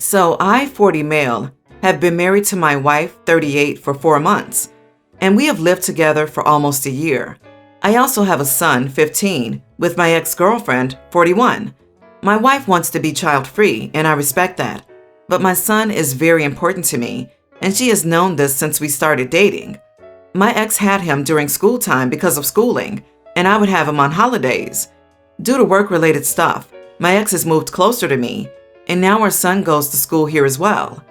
So I, 40 male, have been married to my wife, 38, for 4 months, and we have lived together for almost a year. I also have a son, 15, with my ex-girlfriend, 41. My wife wants to be child-free, and I respect that. But my son is very important to me, and she has known this since we started dating. My ex had him during school time because of schooling, and I would have him on holidays. Due to work-related stuff, my ex has moved closer to me, and now our son goes to school here as well.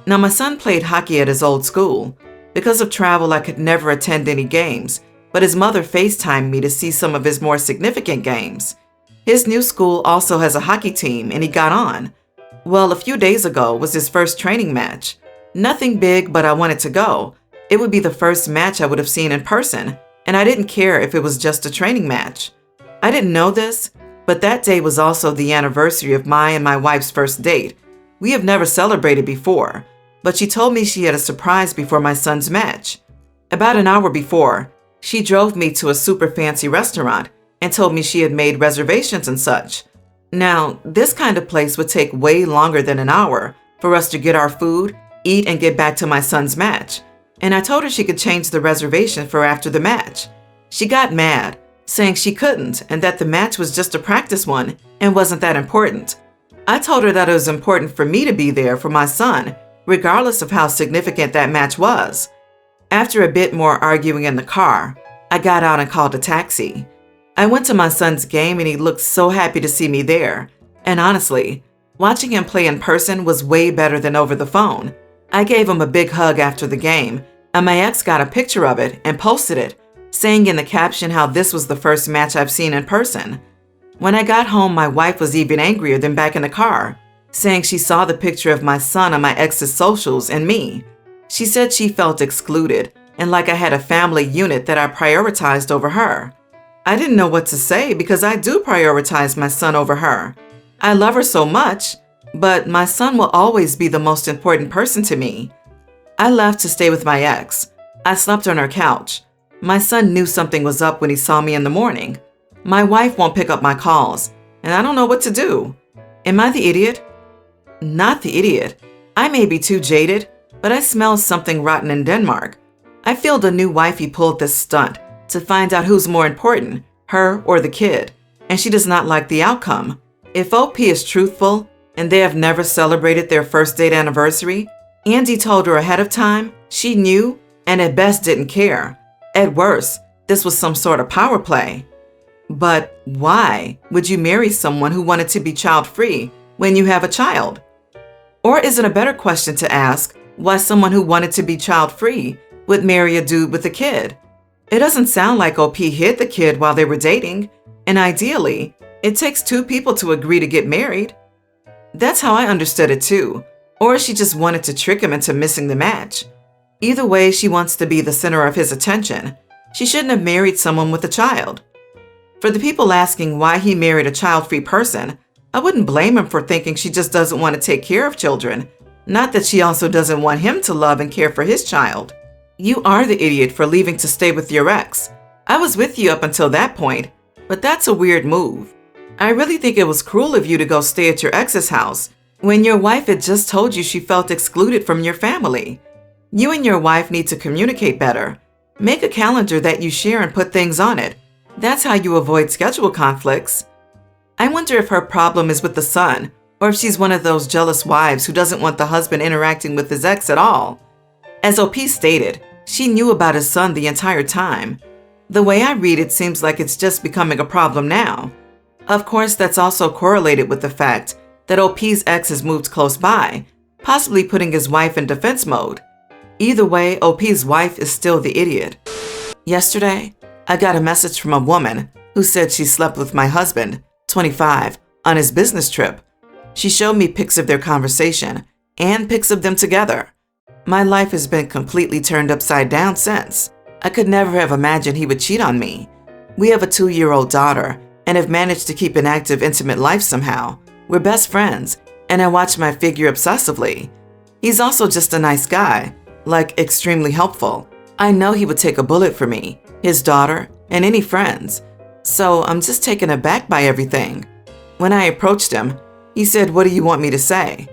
Now, my son played hockey at his old school. Because of travel, I could never attend any games, but his mother FaceTimed me to see some of his more significant games. His new school also has a hockey team, and he got on. Well, a few days ago was his first training match. Nothing big, but I wanted to go. It would be the first match I would have seen in person, and I didn't care if it was just a training match. I didn't know this, but that day was also the anniversary of my and my wife's first date. We have never celebrated before, but she told me she had a surprise before my son's match. About an hour before, she drove me to a super fancy restaurant and told me she had made reservations and such. Now, this kind of place would take way longer than an hour for us to get our food, eat, and get back to my son's match. And I told her she could change the reservation for after the match. She got mad, saying she couldn't and that the match was just a practice one and wasn't that important. I told her that it was important for me to be there for my son, regardless of how significant that match was. After a bit more arguing in the car, I got out and called a taxi. I went to my son's game and he looked so happy to see me there. And honestly, watching him play in person was way better than over the phone. I gave him a big hug after the game, and my ex got a picture of it and posted it, saying in the caption how this was the first match I've seen in person. When I got home, my wife was even angrier than back in the car, saying she saw the picture of my son on my ex's socials and me. She said she felt excluded and like I had a family unit that I prioritized over her. I didn't know what to say because I do prioritize my son over her. I love her so much, but my son will always be the most important person to me. I left to stay with my ex. I slept on her couch. My son knew something was up when he saw me in the morning. My wife won't pick up my calls, and I don't know what to do. Am I the idiot? Not the idiot. I may be too jaded, but I smell something rotten in Denmark. I feel the new wifey pulled this stunt to find out who's more important, her or the kid, and she does not like the outcome. If OP is truthful and they have never celebrated their first date anniversary, Andy told her ahead of time, she knew, and at best didn't care. At worst, this was some sort of power play. But why would you marry someone who wanted to be child-free when you have a child? Or is it a better question to ask why someone who wanted to be child-free would marry a dude with a kid? It doesn't sound like OP hid the kid while they were dating, and ideally, it takes two people to agree to get married. That's how I understood it too. Or she just wanted to trick him into missing the match. Either way, she wants to be the center of his attention. She shouldn't have married someone with a child. For the people asking why he married a child-free person, I wouldn't blame him for thinking she just doesn't want to take care of children. Not that she also doesn't want him to love and care for his child. You are the idiot for leaving to stay with your ex. I was with you up until that point, but that's a weird move. I really think it was cruel of you to go stay at your ex's house when your wife had just told you she felt excluded from your family. You and your wife need to communicate better. Make a calendar that you share and put things on it. That's how you avoid schedule conflicts. I wonder if her problem is with the son, or if she's one of those jealous wives who doesn't want the husband interacting with his ex at all. As OP stated, she knew about his son the entire time. The way I read it seems like it's just becoming a problem now. Of course, that's also correlated with the fact that OP's ex has moved close by, possibly putting his wife in defense mode. Either way, OP's wife is still the idiot. Yesterday, I got a message from a woman who said she slept with my husband, 25, on his business trip. She showed me pics of their conversation and pics of them together. My life has been completely turned upside down since. I could never have imagined he would cheat on me. We have a 2-year-old daughter and have managed to keep an active, intimate life somehow. We're best friends, and I watch my figure obsessively. He's also just a nice guy, like extremely helpful. I know he would take a bullet for me, his daughter, and any friends. So I'm just taken aback by everything. When I approached him, he said, "What do you want me to say?"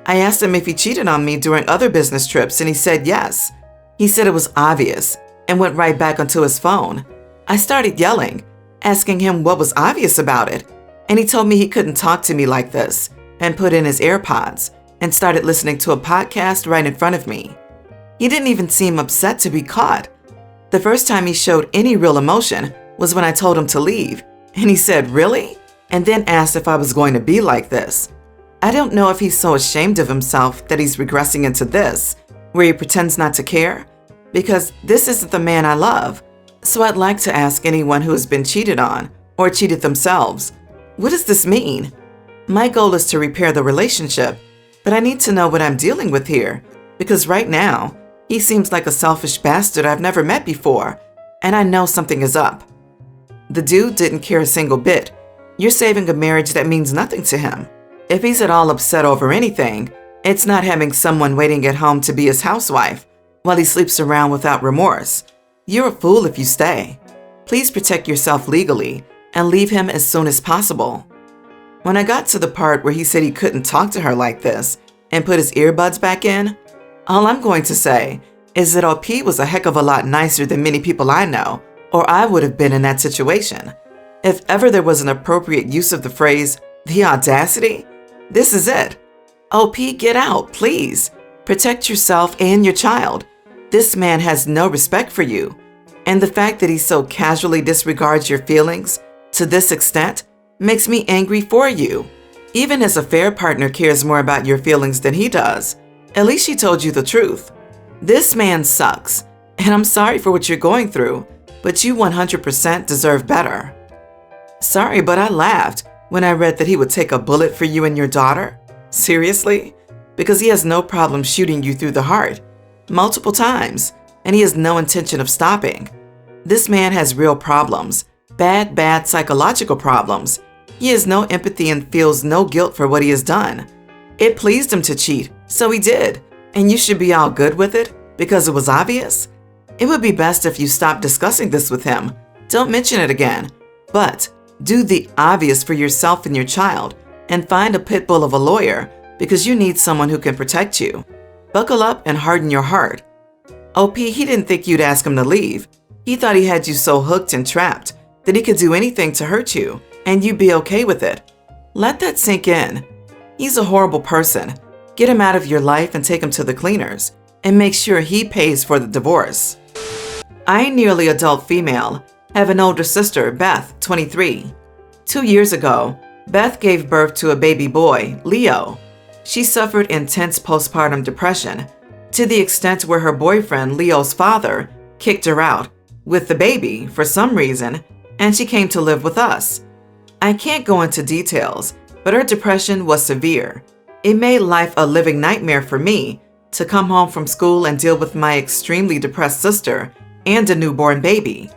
I asked him if he cheated on me during other business trips, and he said yes. He said it was obvious and went right back onto his phone. I started yelling, asking him what was obvious about it, and he told me he couldn't talk to me like this, and put in his AirPods and started listening to a podcast right in front of me. He didn't even seem upset to be caught. The first time he showed any real emotion was when I told him to leave, and he said, "Really?" and then asked if I was going to be like this. I don't know if he's so ashamed of himself that he's regressing into this, where he pretends not to care, because this isn't the man I love. So I'd like to ask anyone who has been cheated on or cheated themselves, what does this mean? My goal is to repair the relationship, but I need to know what I'm dealing with here, because right now, he seems like a selfish bastard I've never met before, and I know something is up. The dude didn't care a single bit. You're saving a marriage that means nothing to him. If he's at all upset over anything, it's not having someone waiting at home to be his housewife while he sleeps around without remorse. You're a fool if you stay. Please protect yourself legally and leave him as soon as possible. When I got to the part where he said he couldn't talk to her like this and put his earbuds back in, all I'm going to say is that OP was a heck of a lot nicer than many people I know, or I would have been in that situation. If ever there was an appropriate use of the phrase, the audacity, this is it. OP, get out, please. Protect yourself and your child. This man has no respect for you. And the fact that he so casually disregards your feelings to this extent makes me angry for you. Even his affair partner cares more about your feelings than he does. At least she told you the truth. This man sucks, and I'm sorry for what you're going through, but you 100% deserve better. Sorry, but I laughed when I read that he would take a bullet for you and your daughter. Seriously? Because he has no problem shooting you through the heart multiple times, and he has no intention of stopping. This man has real problems, bad psychological problems. He has no empathy and feels no guilt for what he has done. It pleased him to cheat, so he did, and you should be all good with it because it was obvious. It would be best if you stopped discussing this with him. Don't mention it again, but do the obvious for yourself and your child and find a pit bull of a lawyer because you need someone who can protect you. Buckle up and harden your heart. OP, he didn't think you'd ask him to leave. He thought he had you so hooked and trapped that he could do anything to hurt you and you'd be okay with it. Let that sink in. He's a horrible person. Get him out of your life and take him to the cleaners and make sure he pays for the divorce. I, nearly adult female, have an older sister, Beth, 23. 2 years ago, Beth gave birth to a baby boy, Leo. She suffered intense postpartum depression to the extent where her boyfriend, Leo's father, kicked her out with the baby for some reason, and she came to live with us. I can't go into details, but her depression was severe. It made life a living nightmare for me to come home from school and deal with my extremely depressed sister and a newborn baby.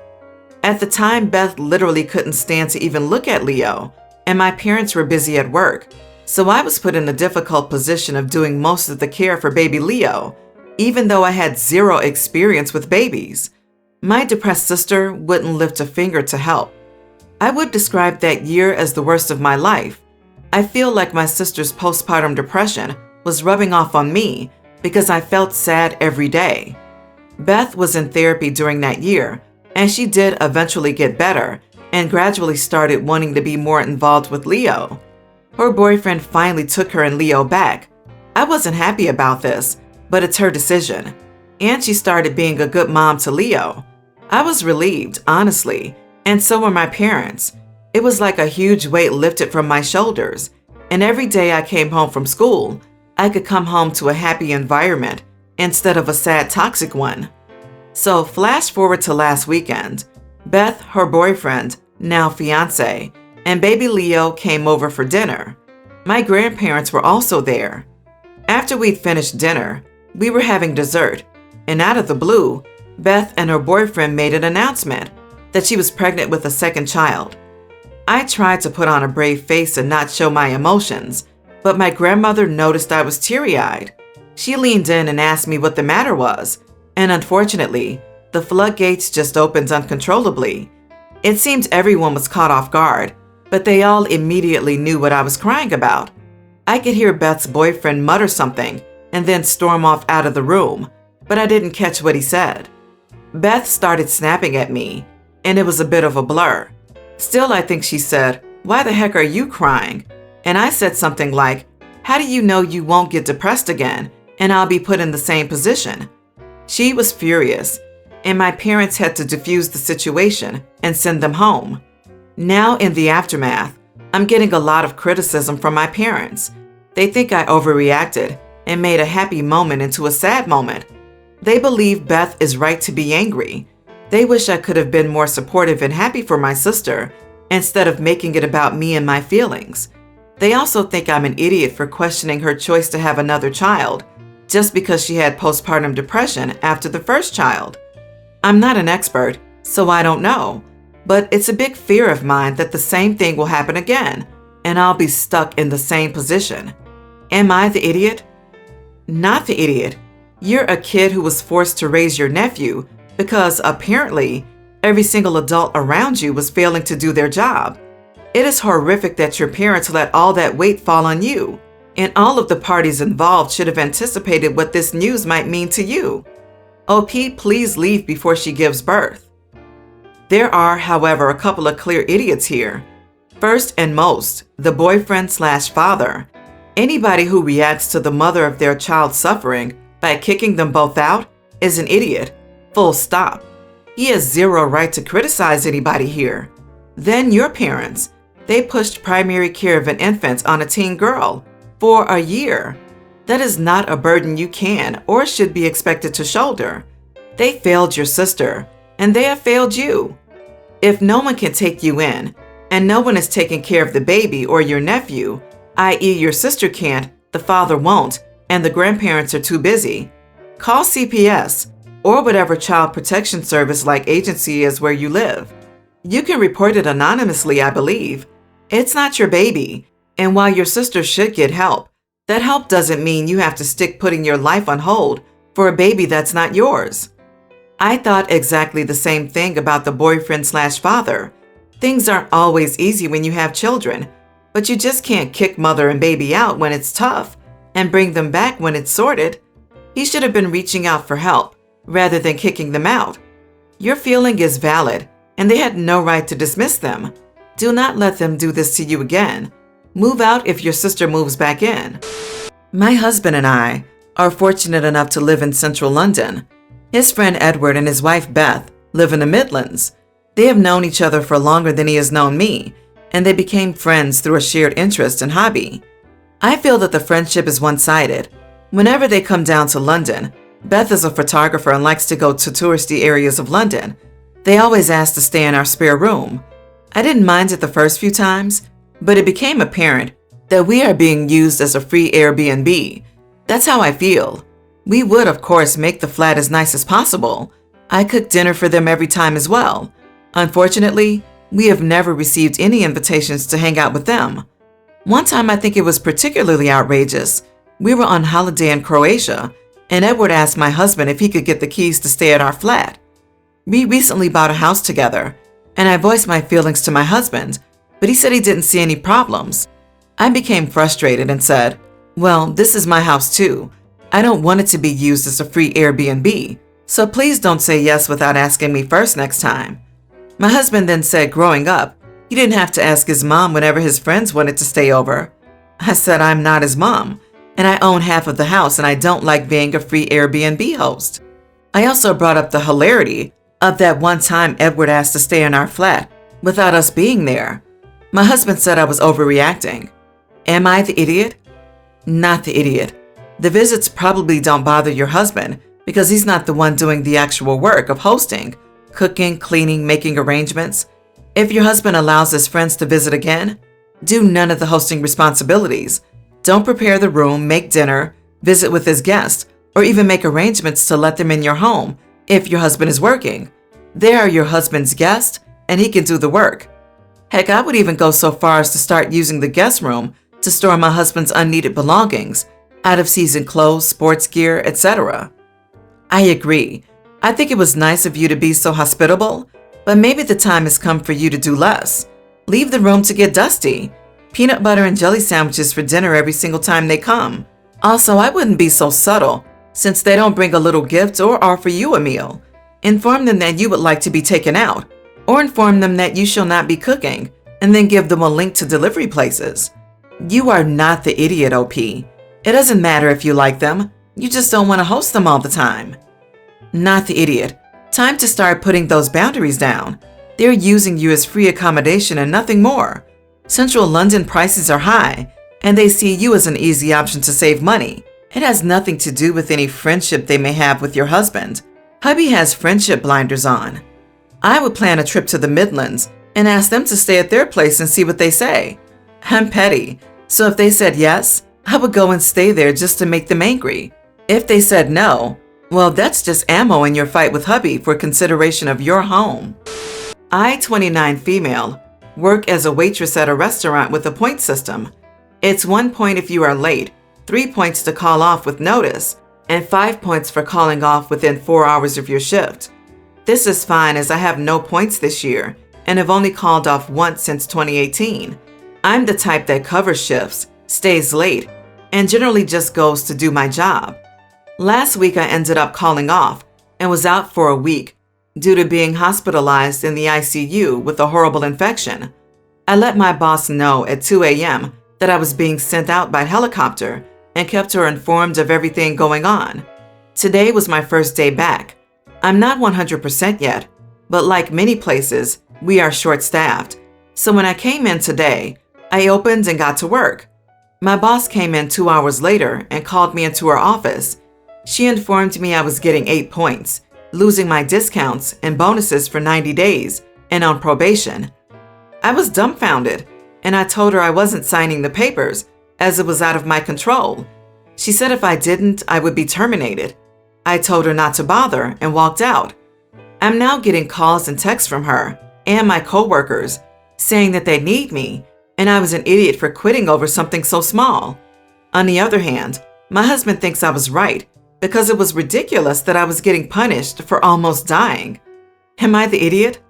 At the time, Beth literally couldn't stand to even look at Leo, and my parents were busy at work, so I was put in a difficult position of doing most of the care for baby Leo, even though I had zero experience with babies. My depressed sister wouldn't lift a finger to help. I would describe that year as the worst of my life. I feel like my sister's postpartum depression was rubbing off on me because I felt sad every day. Beth was in therapy during that year, and she did eventually get better and gradually started wanting to be more involved with Leo. Her boyfriend finally took her and Leo back. I wasn't happy about this, but it's her decision. And she started being a good mom to Leo. I was relieved, honestly, and so were my parents. It was like a huge weight lifted from my shoulders, and every day I came home from school, I could come home to a happy environment instead of a sad, toxic one. So flash forward to last weekend. Beth, her boyfriend, now fiance, and baby Leo came over for dinner. My grandparents were also there. After we'd finished dinner, we were having dessert, and out of the blue, Beth and her boyfriend made an announcement that she was pregnant with a second child. I tried to put on a brave face and not show my emotions, but my grandmother noticed I was teary-eyed. She leaned in and asked me what the matter was, and unfortunately, the floodgates just opened uncontrollably. It seemed everyone was caught off guard, but they all immediately knew what I was crying about. I could hear Beth's boyfriend mutter something and then storm off out of the room, but I didn't catch what he said. Beth started snapping at me, and it was a bit of a blur. Still, I think she said, "Why the heck are you crying?" And I said something like, "How do you know you won't get depressed again and I'll be put in the same position?" She was furious, and my parents had to defuse the situation and send them home. Now, in the aftermath, I'm getting a lot of criticism from my parents. They think I overreacted and made a happy moment into a sad moment. They believe Beth is right to be angry. They wish I could have been more supportive and happy for my sister instead of making it about me and my feelings. They also think I'm an idiot for questioning her choice to have another child just because she had postpartum depression after the first child. I'm not an expert, so I don't know, but it's a big fear of mine that the same thing will happen again and I'll be stuck in the same position. Am I the idiot? Not the idiot. You're a kid who was forced to raise your nephew because apparently every single adult around you was failing to do their job. It is horrific that your parents let all that weight fall on you, and all of the parties involved should have anticipated what this news might mean to you. OP, please leave before she gives birth. There are, however, a couple of clear idiots here. First and most, the boyfriend/father. Anybody who reacts to the mother of their child suffering by kicking them both out is an idiot. Full stop. He has zero right to criticize anybody here. Then your parents. They pushed primary care of an infant on a teen girl for a year. That is not a burden you can or should be expected to shoulder. They failed your sister, and they have failed you. If no one can take you in, and no one is taking care of the baby or your nephew, i.e. your sister can't, the father won't, and the grandparents are too busy, call CPS or whatever child protection service like agency is where you live. You can report it anonymously, I believe. It's not your baby, and while your sister should get help, that help doesn't mean you have to stick putting your life on hold for a baby that's not yours. I thought exactly the same thing about the boyfriend/father. Things aren't always easy when you have children, but you just can't kick mother and baby out when it's tough and bring them back when it's sorted. He should have been reaching out for help rather than kicking them out. Your feeling is valid, and they had no right to dismiss them. Do not let them do this to you again. Move out if your sister moves back in. My husband and I are fortunate enough to live in central London. His friend Edward and his wife Beth live in the Midlands. They have known each other for longer than he has known me, and they became friends through a shared interest and hobby. I feel that the friendship is one-sided. Whenever they come down to London, Beth is a photographer and likes to go to touristy areas of London. They always ask to stay in our spare room. I didn't mind it the first few times, but it became apparent that we are being used as a free Airbnb. That's how I feel. We would, of course, make the flat as nice as possible. I cook dinner for them every time as well. Unfortunately, we have never received any invitations to hang out with them. One time I think it was particularly outrageous. We were on holiday in Croatia, and Edward asked my husband if he could get the keys to stay at our flat. We recently bought a house together, and I voiced my feelings to my husband, but he said he didn't see any problems. I became frustrated and said, "Well, this is my house too. I don't want it to be used as a free Airbnb, so please don't say yes without asking me first next time." My husband then said growing up, he didn't have to ask his mom whenever his friends wanted to stay over. I said I'm not his mom, and I own half of the house, and I don't like being a free Airbnb host. I also brought up the hilarity of that one time Edward asked to stay in our flat without us being there. My husband said I was overreacting. Am I the idiot? Not the idiot. The visits probably don't bother your husband because he's not the one doing the actual work of hosting, cooking, cleaning, making arrangements. If your husband allows his friends to visit again, do none of the hosting responsibilities. Don't prepare the room, make dinner, visit with his guests, or even make arrangements to let them in your home if your husband is working. They are your husband's guest, and he can do the work. Heck, I would even go so far as to start using the guest room to store my husband's unneeded belongings, out-of-season clothes, sports gear, etc. I agree. I think it was nice of you to be so hospitable, but maybe the time has come for you to do less. Leave the room to get dusty. peanut butter and jelly sandwiches for dinner every single time they come. Also, I wouldn't be so subtle, since they don't bring a little gift or offer you a meal. Inform them that you would like to be taken out, or inform them that you shall not be cooking, and then give them a link to delivery places. You are not the idiot, OP. It doesn't matter if you like them, you just don't want to host them all the time. Not the idiot. Time to start putting those boundaries down. They're using you as free accommodation and nothing more. Central London prices are high, and they see you as an easy option to save money. It has nothing to do with any friendship they may have with your husband. Hubby has friendship blinders on. I would plan a trip to the Midlands and ask them to stay at their place and see what they say. I'm petty, so if they said yes, I would go and stay there just to make them angry. If they said no, well, that's just ammo in your fight with hubby for consideration of your home. I, 29 female, work as a waitress at a restaurant with a point system. It's 1 point if you are late, 3 points to call off with notice, and 5 points for calling off within 4 hours of your shift. This is fine as I have no points this year and have only called off once since 2018. I'm the type that covers shifts, stays late, and generally just goes to do my job. Last week I ended up calling off and was out for a week due to being hospitalized in the ICU with a horrible infection. I let my boss know at 2 a.m. that I was being sent out by helicopter and kept her informed of everything going on. Today was my first day back. I'm not 100% yet, but like many places, we are short-staffed. So when I came in today, I opened and got to work. My boss came in 2 hours later and called me into her office. She informed me I was getting 8 points, losing my discounts and bonuses for 90 days, and on probation. I was dumbfounded, and I told her I wasn't signing the papers as it was out of my control. She said if I didn't, I would be terminated. I told her not to bother and walked out. I'm now getting calls and texts from her and my coworkers saying that they need me and I was an idiot for quitting over something so small. On the other hand, my husband thinks I was right because it was ridiculous that I was getting punished for almost dying. Am I the idiot?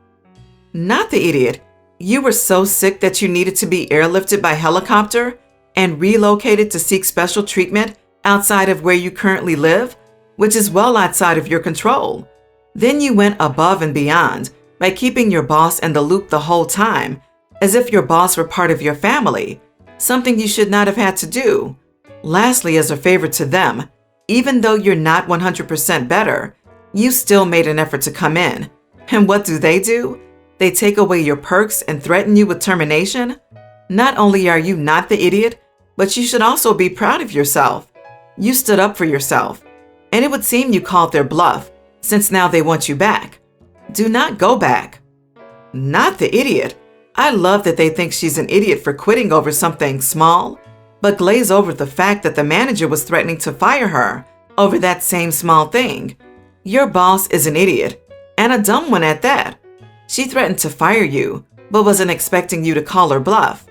Not the idiot. You were so sick that you needed to be airlifted by helicopter and relocated to seek special treatment outside of where you currently live, which is well outside of your control. Then you went above and beyond by keeping your boss in the loop the whole time, as if your boss were part of your family, something you should not have had to do. Lastly, as a favor to them, even though you're not 100% better, you still made an effort to come in. And what do? They take away your perks and threaten you with termination? Not only are you not the idiot, but you should also be proud of yourself. You stood up for yourself, and it would seem you called their bluff, since now they want you back. Do not go back. Not the idiot. I love that they think she's an idiot for quitting over something small, but glaze over the fact that the manager was threatening to fire her over that same small thing. Your boss is an idiot, and a dumb one at that. She threatened to fire you, but wasn't expecting you to call her bluff.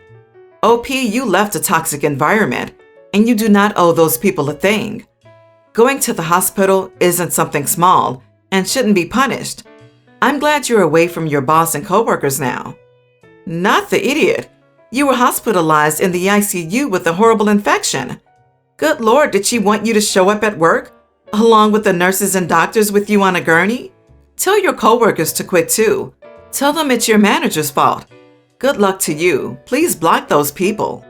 OP, you left a toxic environment, and you do not owe those people a thing. Going to the hospital isn't something small and shouldn't be punished. I'm glad you're away from your boss and coworkers now. Not the idiot. You were hospitalized in the ICU with a horrible infection. Good Lord, did she want you to show up at work, along with the nurses and doctors with you on a gurney? Tell your coworkers to quit too. Tell them it's your manager's fault. Good luck to you. Please block those people.